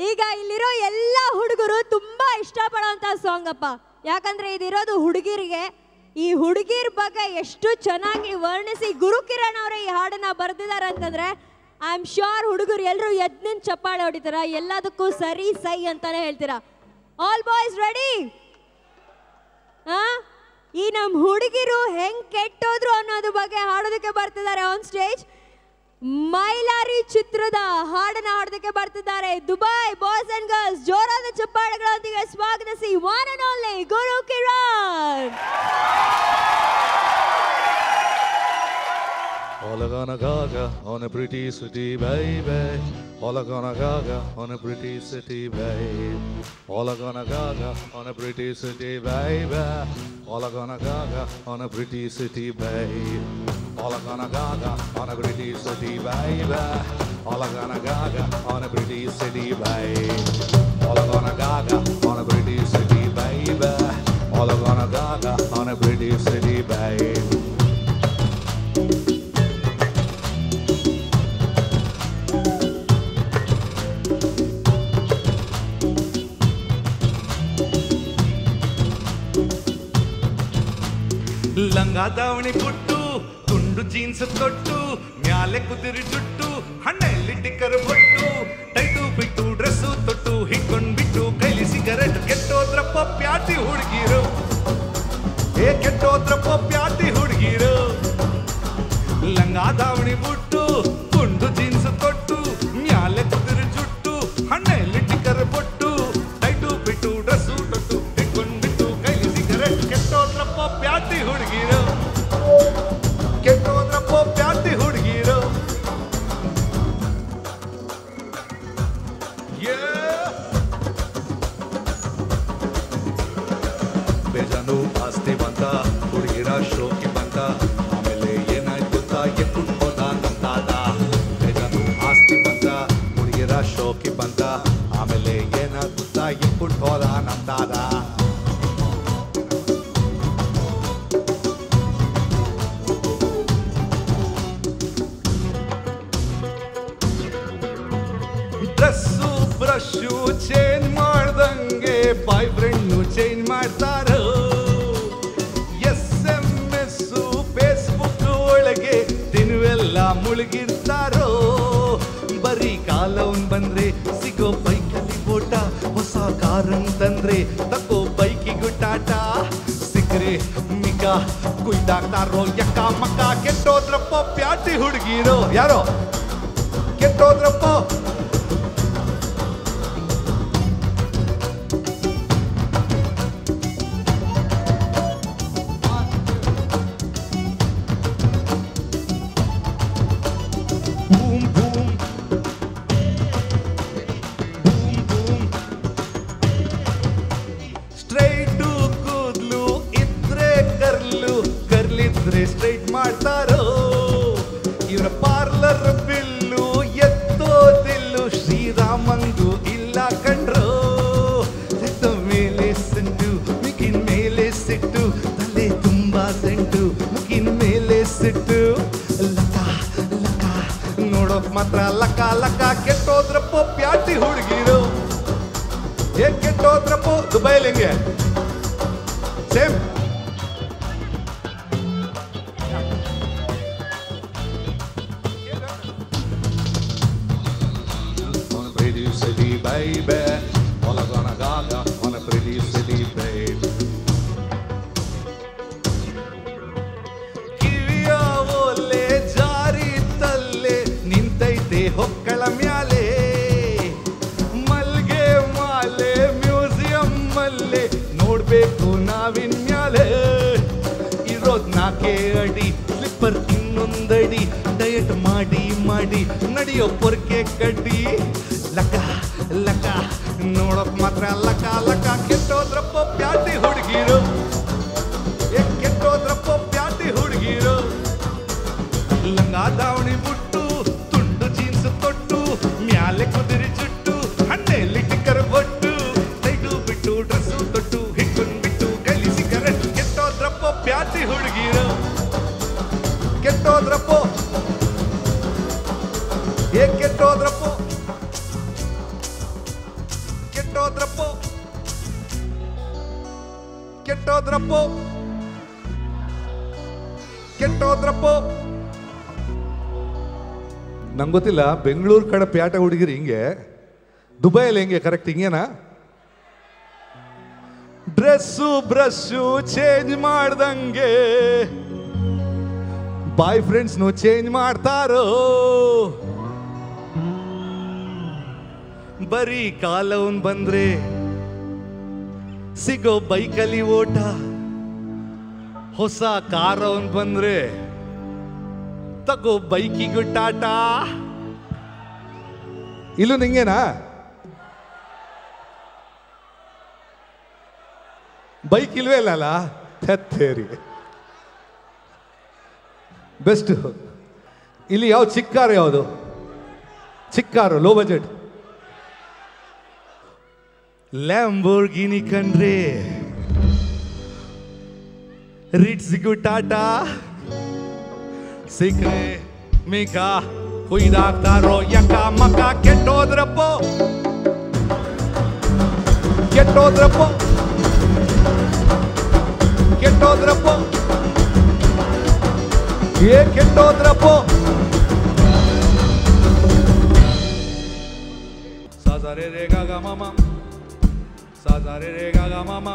ಈಗ ಇಲ್ಲಿರೋ ಎಲ್ಲ ಹುಡುಗರು ತುಂಬಾ ಇಷ್ಟಪಡುವಂತ ಸಾಂಗ್ ಅಪ್ಪ. ಯಾಕಂದ್ರೆ ಇದಿರೋದು ಹುಡುಗಿರಿಗೆ. ಈ ಹುಡುಗಿರ ಬಗ್ಗೆ ಎಷ್ಟು ಚೆನ್ನಾಗಿ ವರ್ಣಿಸಿ ಗುರುಕಿರಣ್ ಅವರೇ ಈ ಹಾಡನ್ನ ಬರೆದಿದ್ದಾರೆ ಅಂತಂದ್ರೆ ಐ ಆಮ್ ಶ್ಯೂರ್ ಹುಡುಗರು ಎಲ್ಲರೂ ಎದ್ನಿನ್ ಚಪ್ಪಾಳೆ ಹೊಡಿತಾರ, ಎಲ್ಲದಕ್ಕೂ ಸರಿ ಸೈ ಅಂತಾನೆ ಹೇಳ್ತೀರಾ. All boys ready? ಈ ನಮ್ಮ ಹುಡುಗಿರು ಹೆಂಗ್ ಕೆಟ್ಟೋದ್ರು ಅನ್ನೋದ್ರ ಬಗ್ಗೆ ಹಾಡೋದಕ್ಕೆ ಬರ್ತಿದ್ದಾರೆ ಆನ್ ಸ್ಟೇಜ್. ಮೈಲಾರಿ ಚಿತ್ರದ ಹಾಡನ್ನ ಹಾಡೋದಕ್ಕೆ ಬರ್ತಿದ್ದಾರೆ ದುಬೈ ಬಾಯ್ಸ್ ಅಂಡ್ ಗರ್ಲ್ಸ್. ಜೋರಾದ ಚಪ್ಪಾಳೆಗಳೊಂದಿಗೆ ಸ್ವಾಗತಿಸಿ one and only Gurukiran. All I gonna gaga on a pretty city, baby. All I gonna gaga on a pretty city, baby. All I gonna gaga on a pretty city, baby. All I gonna gaga on a pretty city, baby. All I gonna gaga on a pretty city, baby. All I gonna gaga on a pretty city, baby. All I gonna gaga on a pretty city, baby. All I gonna gaga on a pretty city, baby. ಲಂಗ ದಾವಣಿ ಕೊಟ್ಟು ತುಂಡು jeans ತೊಟ್ಟು ಮ್ಯಾಲೆ ಕುದಿರಿ ಜುಟ್ಟು ಹಣ್ಣಲ್ಲಿ ಟಿಕ್ಕರ್ ಬೊಟ್ಟು tight ಬಿಟ್ಟು dress ತೊಟ್ಟು ಹಿಡ್ಕೊಂಡ್ಬಿಟ್ಟು ಕೈಲಿ ಸಿಗರೆಟ್ ಕೆಟ್ಟೋದ್ರಪ್ಪ ಪ್ಯಾಟಿ ಹುಡುಗಿರು. ಕೆಟ್ಟೋದ್ರಪ್ಪ ಪ್ಯಾಟಿ ಹುಡುಗಿರು. ಲಂಗ ದಾವಣಿ ಬಿಟ್ಟು ತುಂಡು ಜೀನ್ಸ್ ತೊಟ್ಟು ಮ್ಯಾಲೆ ಕುದಿರಿ ಜುಟ್ಟು ಹಣ್ಣಲ್ಲಿ ಟಿಕ್ಕರ್ ಬೊಟ್ಟು ಟೈಟು ಬಿಟ್ಟು ಡ್ರೆಸ್ಸು ತೊಟ್ಟು ಹಿಡ್ಕೊಂಡ್ಬಿಟ್ಟು ಕೈಲಿ ಸಿಗರೆಟ್ ಕೆಟ್ಟೋದ್ರಪ್ಪ ಪ್ಯಾಟಿ ಹುಡುಗಿರು. ಕೆಟ್ಟೋದ್ರಪ್ಪ ಪ್ಯಾಟಿ ಹುಡುಗಿರು. ಬೇಜಾನು ಆಸ್ತಿ ಬಂತ ಹುಡುಗಿರ ಶೋಕಿ ಬಂತ ಆಮೇಲೆ ಏನಾಯ್ತು ಎಕ್ಕುಟ್ ಹೋದ ನಂತಾದ. ಬೇಜಾನು ಆಸ್ತಿ ಬಂತ ಹುಡುಗಿರ ಶೋಕಿ ಬಂತ ಆಮೇಲೆ ಏನಾಯ್ತು ಎಕ್ಕುಟ್ ಹೋದ ನಂತಾದ. ಡ್ರೆಸ್ಸು ಬ್ರಷು ಚೇಂಜ್ ಮಾಡ್ದಂಗೆ ಬಾಯ್ ಫ್ರೆಂಡ್ನು ಚೇಂಜ್ ಮಾಡ್ತಾರೋ. SMS ಫೇಸ್ಬುಕ್ ಒಳಗೆ ದಿನವೆಲ್ಲ ಮುಳುಗಿರ್ತಾರೋ. ಬರೀ ಕಾಲವನ್ ಬಂದ್ರೆ ಸಿಗೋ ಬೈಕಲ್ಲಿ ಓಟ, ಹೊಸ ಕಾರ್ ಅಂತಂದ್ರೆ ತಗೋ ಬೈಕಿ ಗುಟ್ಟಾಟ. ಸಿಕ್ರೆ ಮಿಗ ಕುಯ್ದಾಕ್ತಾರೋ ಯಕ್ಕ ಮಕ್ಕ. ಕೆಟ್ಟೋದ್ರಪ್ಪ ಪ್ಯಾಟಿ ಹುಡುಗಿರೋ. ಯಾರೋ ಕೆಟ್ಟೋದ್ರಪ್ಪ. ಸ್ಟ್ರೈಟು ಕೂದ್ಲು ಇದ್ರೆ ಕರ್ಲು, ಕರ್ಲಿದ್ರೆ ಸ್ಟ್ರೈಟ್ ಮಾಡ್ತಾರೋ. ಇವರ ಪಾರ್ಲರ್ ಬಿಲ್ಲು ಎತ್ತೋದಿಲ್ಲು, ಶ್ರೀರಾಮಂದು ಇಲ್ಲ ಕಂಡ್ರೋ. ಸೆಟ್ಟ ಮೇಲೆ ಸೆಂಟು ಮುಗಿನ ಮೇಲೆ ಸಿಟ್ಟು, ತಲೆ ತುಂಬಾ ಸೆಂಟು ಮುಗಿನ ಮೇಲೆ ಸಿಟ್ಟು. ಲಕ್ಕ ಲಕ್ಕ ನೋಡೋಕ್ ಮಾತ್ರ ಲಕ್ಕ ಲಕ್ಕ. ಕೆಟ್ಟೋದ್ರಪ್ಪ ಪ್ಯಾಟಿ ಹುಡುಗಿರು. ಕೆಟ್ಟೋದ್ರಪ್ಪ ದುಬೈಲಿ ಹೆಂಗೆ same. On a pretty city, baby. All I gonna gaga on a pretty city, baby. ಕಿವಿಯ ಓಲೆ ಜಾರಿ ತಲ್ಲೆ ನಿಂತೈತೆ ಹೊಕ್ಕಳ ಮ್ಯಾಲೆ. ಮಲ್ಗೆ ಮಾಲೆ ಮ್ಯೂಸಿಯಂ ಅಲ್ಲೇ ನೋಡ್ಬೇಕು ನಾವಿನ್ ಮ್ಯಾಲೆ. ಇರೋದ್ 4 ಅಡಿ ಸ್ಲಿಪ್ಪರ್ ಇನ್ನೊಂದಡಿ, ಡಯಟ್ ಮಾಡಿ ಮಾಡಿ ನಡೆಯೋ ಪೊರ್ಕೆ ಕಡ್ಡಿ. ಲಕ್ಕ ಲಕ್ಕ ನೋಡೋಕ್ ಮಾತ್ರ ಲಕ್ಕ ಲಕ್ಕ. ಕೆಟ್ಟೋದ್ರಪ್ಪ ಪ್ಯಾಟಿ ಹುಡುಗಿರು. ಕೆಟ್ಟೋದ್ರಪ್ಪ ಪ್ಯಾಟಿ ಹುಡುಗಿರು. ಲಂಗ ದಾವಣಿ ಬಿಟ್ಟು ತುಂಡು ಜೀನ್ಸ್ ತೊಟ್ಟು ಮ್ಯಾಲೆ ಕುದಿರಿ ಜುಟ್ಟು ಹಣ್ಣೆಲ್ಲಿ ಟಿಕ್ಕರ್ ಬೊಟ್ಟು ಟೈಟು ಬಿಟ್ಟು ಡ್ರೆಸ್ಸು ತೊಟ್ಟು ಹಿಡ್ಕೊಂಡ್ಬಿಟ್ಟು ಕೈಲಿ ಸಿಗರೆಟ್. ಕೆಟ್ಟೋದ್ರಪ್ಪ ಪ್ಯಾಟಿ ಹುಡುಗಿರು. ಕೆಟ್ಟೋದ್ರಪ್ಪ ಕೆಟ್ಟೋದ್ರಪ್ಪ. ಕೆಟ್ಟೋದ್ರಪ್ಪೋ ಕೆಟ್ಟೋದ್ರಪ್ಪೋ. ನಂಗೆ ಗೊತ್ತಿಲ್ಲ, ಬೆಂಗಳೂರು ಕಡೆ ಪ್ಯಾಟ ಹುಡುಗಿರಿ ಹಿಂಗೆ, ದುಬೈಯಲ್ಲಿ ಹೆಂಗೆ ಕರೆಕ್ಟ್ ಹಿಂಗೇನಾ? ಡ್ರೆಸ್ಸು ಬ್ರಷು ಚೇಂಜ್ ಮಾಡ್ದಂಗೆ ಬಾಯ್ ಫ್ರೆಂಡ್ಸ್ನು ಚೇಂಜ್ ಮಾಡ್ತಾರೋ. ಬರೀ ಕಾಲವನ್ ಬಂದ್ರೆ ಸಿಗೋ ಬೈಕಲ್ಲಿ ಓಟ, ಹೊಸ ಕಾರವನ್ ಬಂದ್ರೆ ತಗೋ ಬೈಕಿಗೂ ಟಾಟಾ. ಇಲ್ಲೂ ನಿಂಗೇನಾ? ಬೈಕ್ ಇಲ್ವೇ ಇಲ್ಲಲ್ಲ, ಥೇರಿ ಬೆಸ್ಟ್. ಇಲ್ಲಿ ಯಾವ ಚಿಕ್ಕ ಕಾರು? ಯಾವುದು ಚಿಕ್ಕ ಕಾರು? ಲೋ ಬಜೆಟ್ ಲ್ಯಾಂಬೋರ್ಗಿನಿ ಕಂಡ್ರೆ ರಿಟ್ಸ್ಗೂ ಟಾಟಾ. ಸಿಕ್ರೆ ಮಿಕ ಕುಯ್ದಾಕ್ತಾರೋ ಯಕ್ಕ ಮಕ್ಕ. ಕೆಟ್ಟೋದ್ರಪ್ಪೋ ಕೆಟ್ಟೋದ್ರಪ್ಪೋ ಕೆಟ್ಟೋದ್ರಪ್ಪೋ ಕೆಟ್ಟೋದ್ರಪ್ಪೋ. ಸಾಜಾರೆ ರೇಗಾ ಗ ಮಮ ಸಾಜಾರೆ ರೇಗಾ ಗ ಮಮ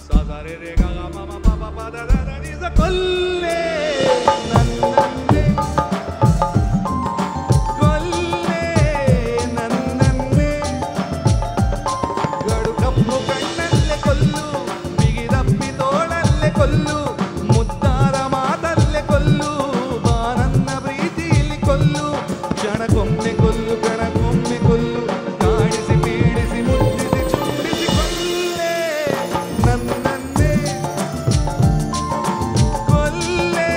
ಸಾಜಾರೆ ರೇಗಾ ಗ ಮಮ ಪಾಪ ಪದ ದ ನಿ ಸ ಕೊಲ್ಲೆ ನನ್ನನ್ನೇ ಕೊಲ್ಲೆ ನನ್ನನ್ನೇ. ಗಡು ಕಪ್ಪು ಕಣ್ಣಲ್ಲೇ ಕೊಲ್ಲು, ಬಿಗಿದಪ್ಪಿ ತೋಳಲ್ಲೇ ಕೊಲ್ಲು, ಮುದ್ದಾರ ಮಾತಲ್ಲೇ ಕೊಲ್ಲು, ಬಾನನ್ನ ಪ್ರೀತಿಯಲ್ಲಿ ಕೊಲ್ಲು. ಕ್ಷಣಕ್ಕೊಮ್ಮೆ ಕೊಲ್ಲು, ಕಣಕ್ಕೊಮ್ಮೆ ಕೊಲ್ಲು, ಕಾಡಿಸಿ ಪೀಡಿಸಿ ಮುಟ್ಟಿಸಿ ಚುಂಬಿಸಿ ಕೊಲ್ಲೆ ನನ್ನನ್ನೇ ಕೊಲ್ಲೆ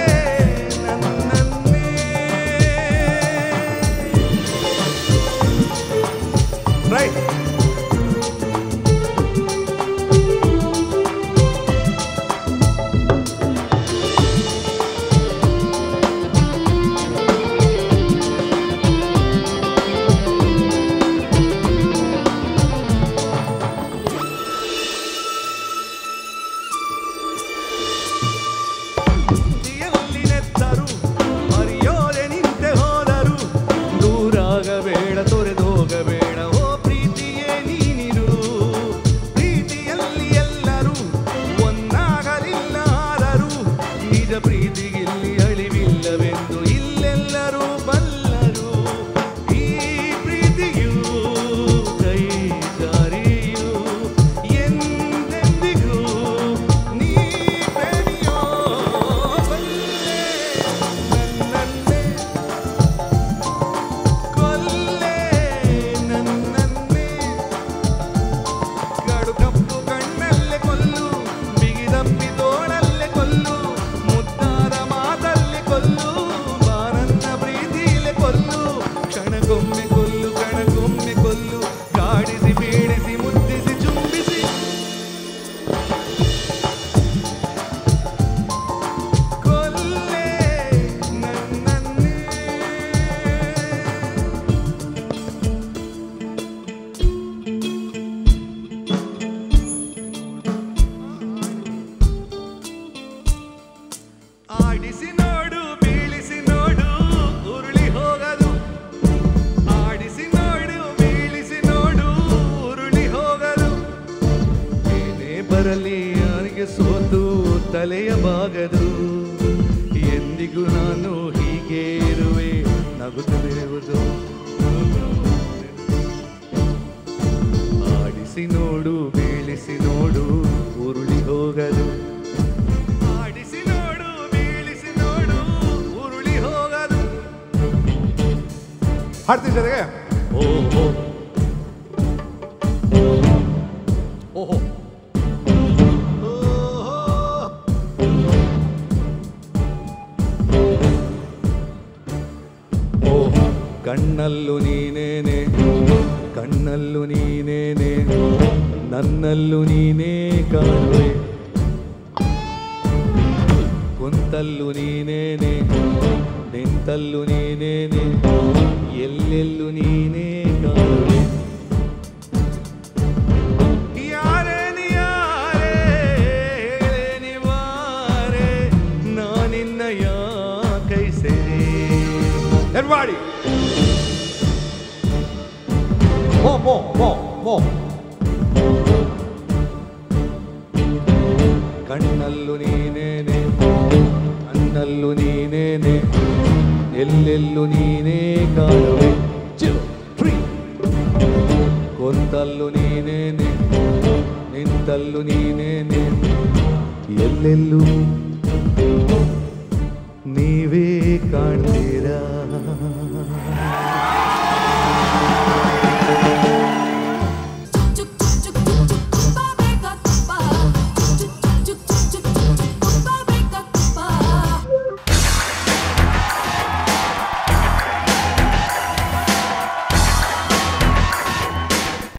ನನ್ನನ್ನೇ. ರೈಟ್. ಎಲ್ಲಿ ನೆತ್ತರು ಮರೆಯೋದೆ ನಿಂತೆ ಹೋದರು, ದೂರಾಗಬೇಡ ತೊರೆದೋಗಬೇಡ ಓ ಪ್ರೀತಿಯೇ ನೀನಿರು. ಪ್ರೀತಿಯಲ್ಲಿ ಎಲ್ಲರೂ ಒಂದಾಗಲಿಲ್ಲ ಆದರೂ, ನಿಜ ಪ್ರೀತಿಗಿಲ್ಲಿ ಅಳಿವಿಲ್ಲವೆಂದು ಇಲ್ಲೆಲ್ಲರೂ ಬಲ್ಲರು. ಈ ಪ್ರೀತಿಯು ಕೈ ಜಾರಿಯು ಎಂದೆಂದಿಗೂ ನೀ ಪ್ರೇಮಿಯೋ. ಬಲ್ಲೆ ನನ್ನನ್ನೇ ಕೊಲ್ಲೆ ನನ್ನನ್ನೇ. ಗಡು ಕಪ್ಪು ಕಣ್ಣಲ್ಲೇ ಕೊಲ್ಲು, ಬಿಗಿದಪ್ಪಿ ತೋಳಲ್ಲೇ ಕೊಲ್ಲು, ಮುದ್ದಾದ ಮಾತಲ್ಲೇ ಕೊಲ್ಲು, ಬಾನನ್ನ ಪ್ರೀತಿಲೇ ಕೊಲ್ಲು. ಕ್ಷಣಕ್ಕೊಮ್ಮೆ ಕೊಲ್ಲು, ಕಣಕ್ಕೊಮ್ಮೆ ಕೊಲ್ಲು, ಕಾಡಿಸಿ ಬೀಡಿಸಿ ಮುದ್ದಿಸಿ ಚುಂಬಿಸಿ ಕೊಲ್ಲೆ ನನ್ನನ್ನೇ. ಆಡಿಸಿ ನೋಡು, ಬೀಳಿಸಿ ನೋಡು, ಉರುಳಿ ಹೋಗದು. ಆಡಿಸಿ ನೋಡು, ಬೀಳಿಸಿ ನೋಡು, ಉರುಳಿ ಹೋಗದು. ಏನೇ ಬರಲಿ ಯಾರಿಗೆ ಸೋತು ತಲೆಯ ಬಾಗದು. ಎಂದಿಗೂ ನಾನು ಹೀಗೆ ಇರುವೆ ನಗುತ್ತಿರುವುದು. ಆಡಿಸಿ ನೋಡು, ಬೀಳಿಸಿ ನೋಡು, ಉರುಳಿ ಹೋಗದು. ಆಡಿಸಿ ನೋಡು, ಬೀಳಿಸಿ ನೋಡು, ಉರುಳಿ ಹೋಗದು. ಹಾಡ್ತೀನಿ ಜೊತೆಗೆ. ಓಹೋ ಓಹೋ ಓಹೋ. ಕಣ್ಣಲ್ಲೂ ನೀನೇನೆ, ಕಣ್ಣಲ್ಲೂ ನೀನೇನೆ, ನನ್ನಲ್ಲೂ ನೀನೇ ಕಾಣುವೆ. ಕುಂತಲ್ಲೂ ನೀನೇನೆ, ನಿಂತಲ್ಲೂ ನೀನೇನೆ, ಎಲ್ಲೆಲ್ಲೂ ನೀನೇ ಕಾಣುವೆ. ಯಾರೇ ನೀ ಯಾರೇ everybody. More. ಕಣ್ಣಲ್ಲೂ ನೀನೇನೆ ಕಣ್ಣಲ್ಲೂ ನೀನೇನೆ ಎಲ್ಲೆಲ್ಲೂ ನೀನೇ ಕಾಣುವೆ ಕೊಂತಲ್ಲೂ ನೀನೇನೆ ನಿಂತಲ್ಲೂ ನೀನೇನೆ ಎಲ್ಲೆಲ್ಲೂ ನೀವೇ ಕಾಣುವೆ